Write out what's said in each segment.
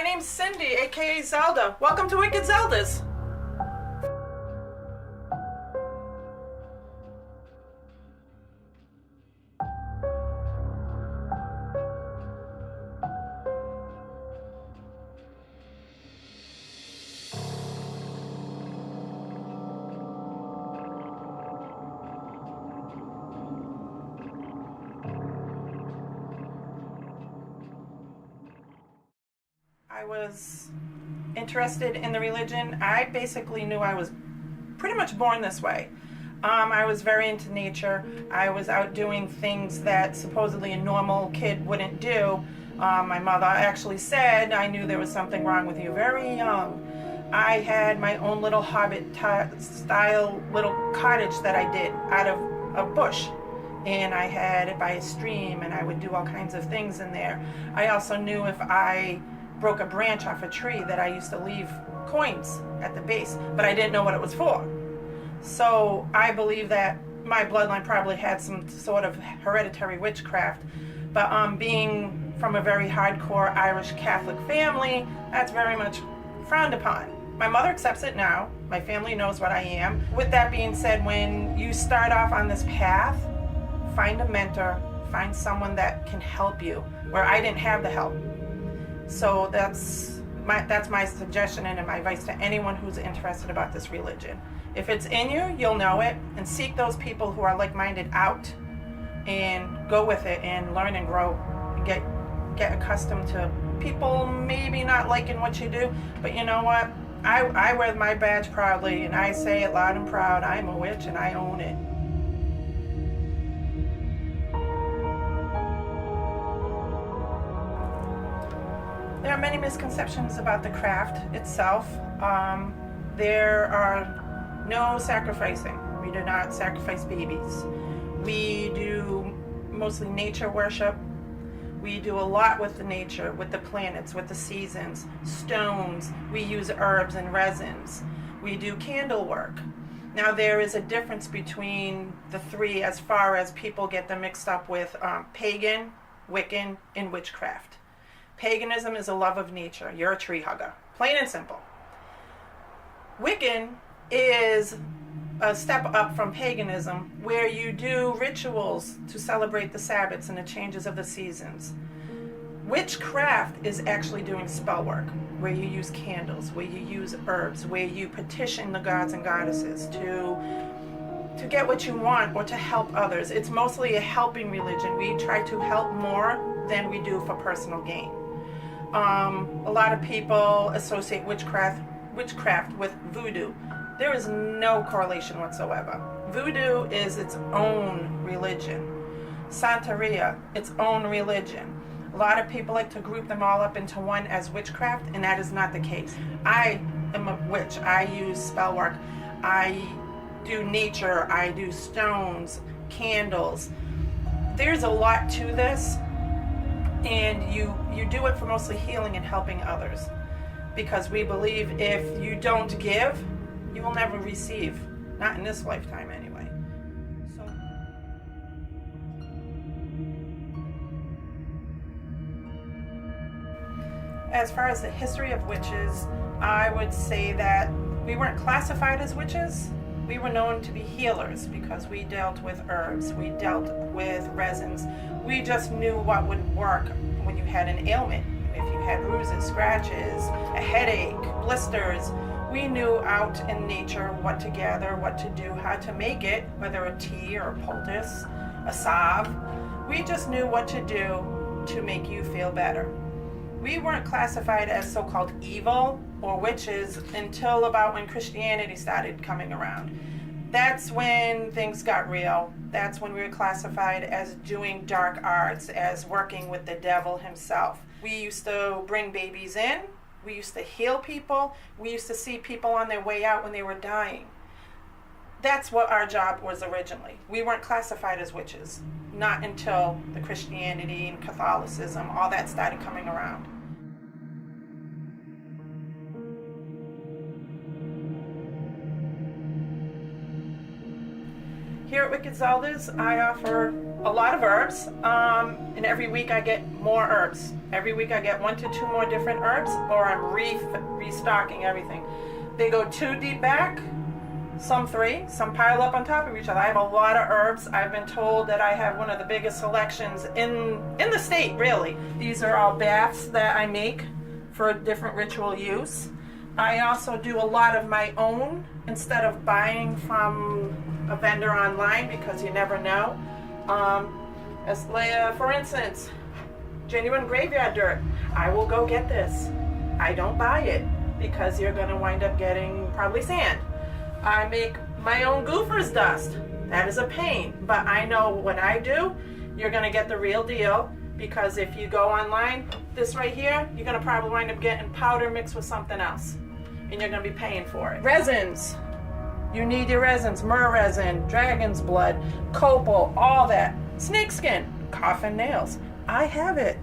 name's Cindy, aka Zelda. Welcome to Wicked Zeldas. I was interested in the religion. I basically knew I was pretty much born this way. I was very into nature. I was out doing things that supposedly a normal kid wouldn't do. My mother actually said, I knew there was something wrong with you very young. I had my own little hobbit-style little cottage that I did out of a bush. And I had it by a stream, and I would do all kinds of things in there. I also knew if I broke a branch off a tree that I used to leave coins at the base, but I didn't know what it was for. So I believe that my bloodline probably had some sort of hereditary witchcraft, but being from a very hardcore Irish Catholic family, that's very much frowned upon. My mother accepts it now. My family knows what I am. With that being said, when you start off on this path, find a mentor, find someone that can help you, where I didn't have the help. So that's my suggestion and my advice to anyone who's interested about this religion. If it's in you, you'll know it, and seek those people who are like-minded out and go with it and learn and grow and get accustomed to people maybe not liking what you do, but you know what? I wear my badge proudly, and I say it loud and proud. I'm a witch and I own it. There are many misconceptions about the craft itself. There are no sacrificing. We do not sacrifice babies. We do mostly nature worship. We do a lot with the nature, with the planets, with the seasons, stones. We use herbs and resins. We do candle work. Now there is a difference between the three as far as people get them mixed up with pagan, Wiccan, and witchcraft. Paganism is a love of nature. You're a tree hugger. Plain and simple. Wiccan is a step up from paganism, where you do rituals to celebrate the Sabbaths and the changes of the seasons. Witchcraft is actually doing spell work, where you use candles, where you use herbs, where you petition the gods and goddesses to get what you want or to help others. It's mostly a helping religion. We try to help more than we do for personal gain. A lot of people associate witchcraft with voodoo. There is no correlation whatsoever. Voodoo is its own religion. Santeria, its own religion. A lot of people like to group them all up into one as witchcraft, and that is not the case. I am a witch. I use spell work. I do nature. I do stones, candles. There's a lot to this, and you do it for mostly healing and helping others, because we believe if you don't give, you will never receive. Not in this lifetime anyway. So as far as the history of witches, I would say that we weren't classified as witches. We were known to be healers because we dealt with herbs, we dealt with resins. We just knew what would work when you had an ailment. If you had bruises, scratches, a headache, blisters, we knew out in nature what to gather, what to do, how to make it, whether a tea or a poultice, a salve. We just knew what to do to make you feel better. We weren't classified as so-called evil or witches until about when Christianity started coming around. That's when things got real. That's when we were classified as doing dark arts, as working with the devil himself. We used to bring babies in. We used to heal people. We used to see people on their way out when they were dying. That's what our job was originally. We weren't classified as witches, not until the Christianity and Catholicism, all that started coming around. Here at Wicked Zeldas, I offer a lot of herbs, and every week I get more herbs. Every week I get 1 to 2 more different herbs, or I'm restocking everything. They go 2 deep back, some 3, some pile up on top of each other. I have a lot of herbs. I've been told that I have one of the biggest selections in the state, really. These are all baths that I make for different ritual use. I also do a lot of my own instead of buying from a vendor online, because you never know. For instance, genuine graveyard dirt. I will go get this. I don't buy it because you're going to wind up getting probably sand. I make my own goofer's dust. That is a pain, but I know when I do, you're going to get the real deal, because if you go online, this right here, you're going to probably wind up getting powder mixed with something else, and you're going to be paying for it. Resins. You need your resins. Myrrh resin, dragon's blood, copal, all that. Snakeskin, coffin nails. I have it.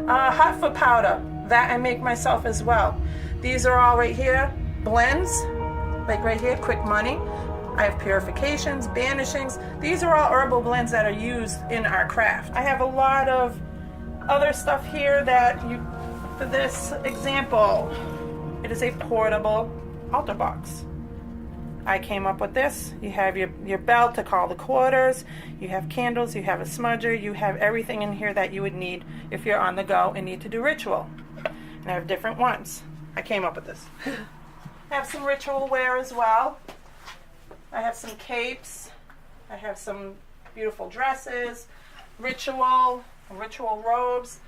Hot foot powder. That I make myself as well. These are all right here. Blends, like right here, quick money. I have purifications, banishings. These are all herbal blends that are used in our craft. I have a lot of other stuff here that for this example, it is a portable altar box. I came up with this. You have your bell to call the quarters, you have candles, you have a smudger, you have everything in here that you would need if you're on the go and need to do ritual. And I have different ones. I came up with this. I have some ritual wear as well. I have some capes. I have some beautiful dresses, ritual robes.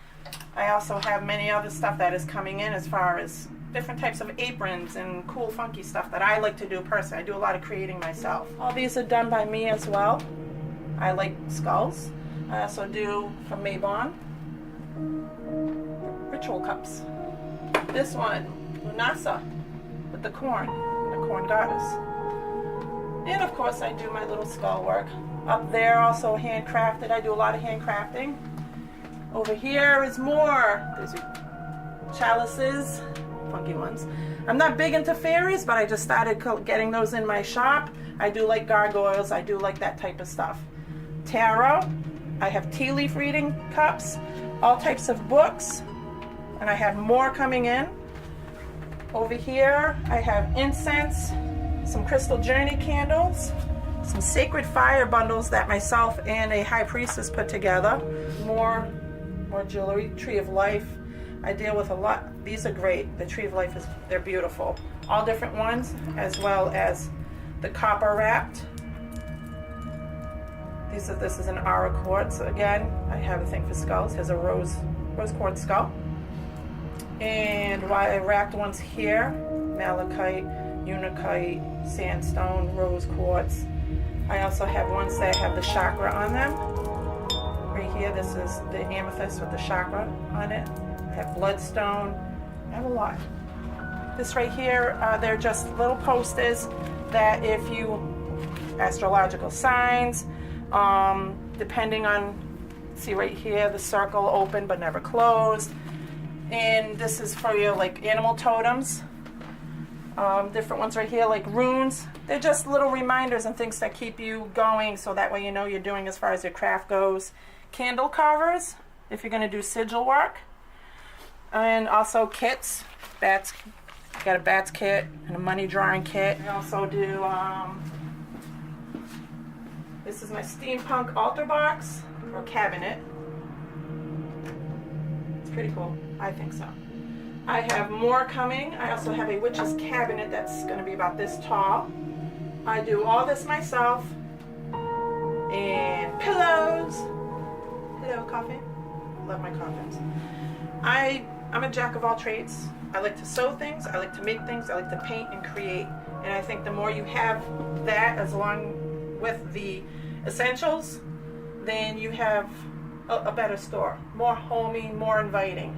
I also have many other stuff that is coming in, as far as different types of aprons and cool funky stuff that I like to do personally. I do a lot of creating myself. All these are done by me as well. I like skulls. I also do from Mabon ritual cups. This one, Lunasa, with the corn goddess. And of course I do my little skull work. Up there also handcrafted. I do a lot of handcrafting. Over here is more. There's chalices, funky ones. I'm not big into fairies, but I just started getting those in my shop. I do like gargoyles. I do like that type of stuff. Tarot. I have tea leaf reading cups, all types of books, and I have more coming in. Over here I have incense, some crystal journey candles, some sacred fire bundles that myself and a high priestess put together. More jewelry, tree of life. I deal with a lot. These are great. The tree of life they're beautiful. All different ones, as well as the copper wrapped. This is an aura quartz. Again, I have a thing for skulls. Has a rose quartz skull. And why I wrapped ones here: malachite, unakite, sandstone, rose quartz. I also have ones that have the chakra on them. Right here, this is the amethyst with the chakra on it. I have bloodstone. I have a lot. This right here, they're just little posters that if you, astrological signs, depending on, see right here, the circle open but never closed. And this is for your like animal totems. Different ones right here, like runes. They're just little reminders and things that keep you going, so that way you know you're doing as far as your craft goes. Candle carvers, if you're going to do sigil work. And also kits. Bats. Got a bats kit and a money drawing kit. I also do, this is my steampunk altar box or cabinet. It's pretty cool. I think so. I have more coming. I also have a witch's cabinet that's going to be about this tall. I do all this myself. And pillows. Hello, coffin. Love my coffins. I'm a jack of all trades. I like to sew things. I like to make things. I like to paint and create. And I think the more you have that, as along with the essentials, then you have a better store. More homey, more inviting.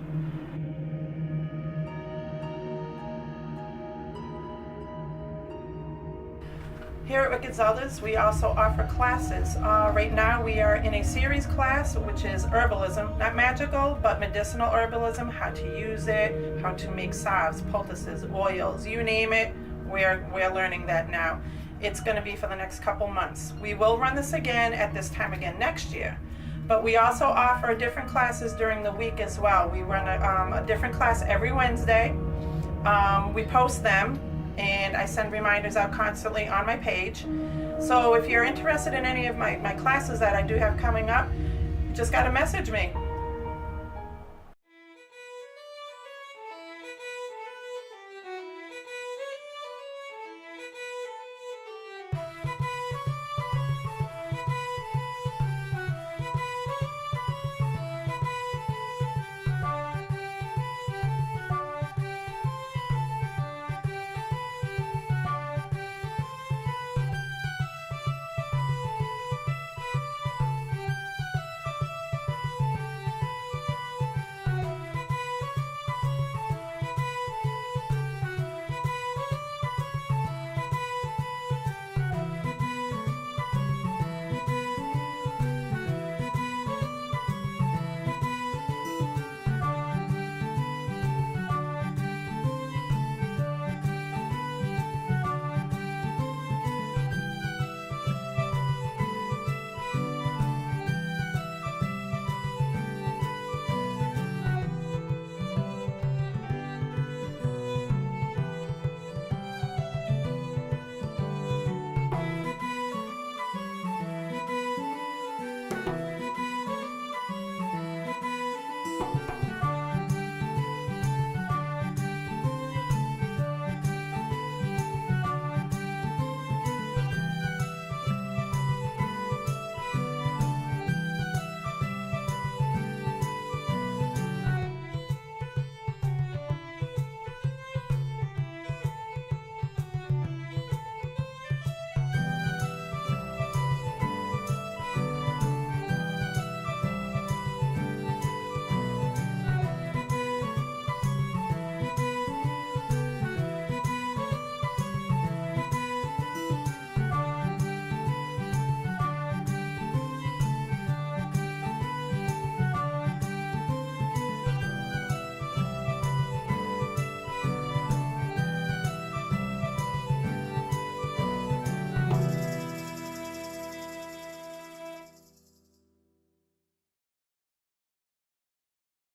Here at Wicked Zeldas, we also offer classes. Right now we are in a series class, which is herbalism, not magical, but medicinal herbalism, how to use it, how to make salves, poultices, oils, you name it, we're learning that now. It's going to be for the next couple months. We will run this again at this time again next year. But we also offer different classes during the week as well. We run a different class every Wednesday. We post them, and I send reminders out constantly on my page. So if you're interested in any of my classes that I do have coming up, you just got to message me.